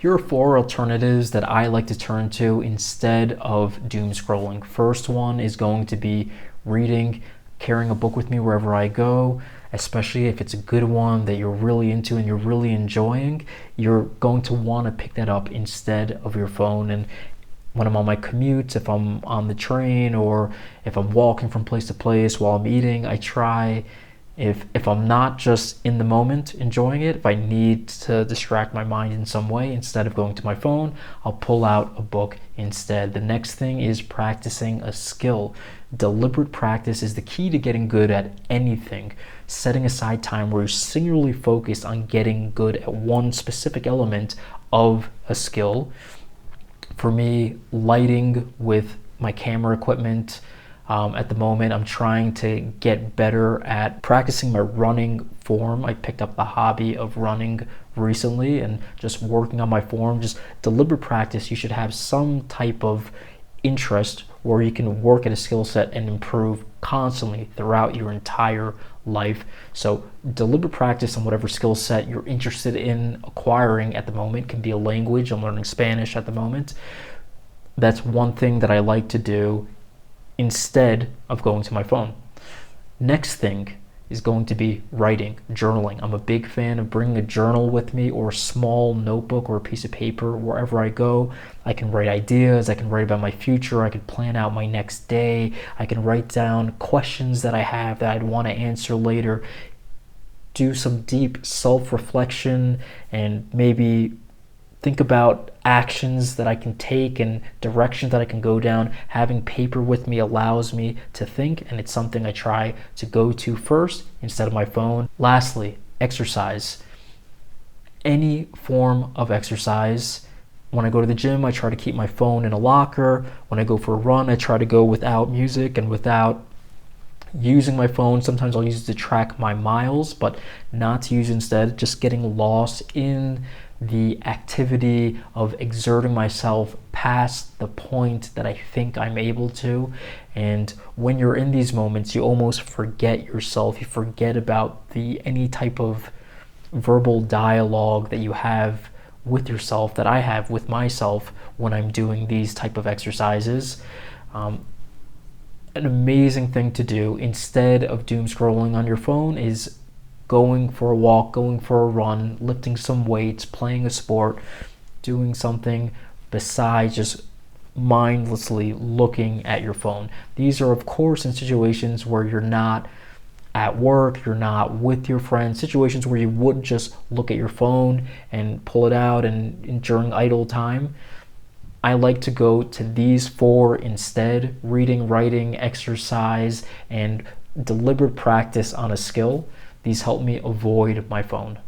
Here are four alternatives that I like to turn to instead of doom scrolling. First one is going to be reading, carrying a book with me wherever I go, especially if it's a good one that you're really into and you're really enjoying. You're going to want to pick that up instead of your phone. And when I'm on my commutes, if I'm on the train or if I'm walking from place to place while I'm eating, I try, if I'm not just in the moment enjoying it, if I need to distract my mind in some way, instead of going to my phone, I'll pull out a book instead. The next thing is practicing a skill. Deliberate practice is the key to getting good at anything. Setting aside time where you're singularly focused on getting good at one specific element of a skill. For me, lighting with my camera equipment. At the moment, I'm trying to get better at practicing my running form. I picked up the hobby of running recently and just working on my form. Just deliberate practice. You should have some type of interest where you can work at a skill set and improve constantly throughout your entire life. So deliberate practice on whatever skill set you're interested in acquiring at the moment. It can be a language. I'm learning Spanish at the moment. That's one thing that I like to do instead of going to my phone. Next thing is going to be writing, journaling. I'm a big fan of bringing a journal with me or a small notebook or a piece of paper wherever I go. I can write ideas, I can write about my future, I can plan out my next day, I can write down questions that I have that I'd want to answer later, do some deep self-reflection, and maybe think about actions that I can take and directions that I can go down. Having paper with me allows me to think, and it's something I try to go to first instead of my phone. Lastly, exercise. Any form of exercise. When I go to the gym, I try to keep my phone in a locker. When I go for a run, I try to go without music and without using my phone. Sometimes I'll use it to track my miles, but not to use instead. Just getting lost in the activity of exerting myself past the point that I think I'm able to. And when you're in these moments, you almost forget yourself. You forget about any type of verbal dialogue that you have with yourself, that I have with myself when I'm doing these type of exercises. An amazing thing to do instead of doom scrolling on your phone is going for a walk, going for a run, lifting some weights, playing a sport, doing something besides just mindlessly looking at your phone. These are, of course, in situations where you're not at work, you're not with your friends, situations where you wouldn't just look at your phone and pull it out and during idle time. I like to go to these four instead: reading, writing, exercise, and deliberate practice on a skill. These help me avoid my phone.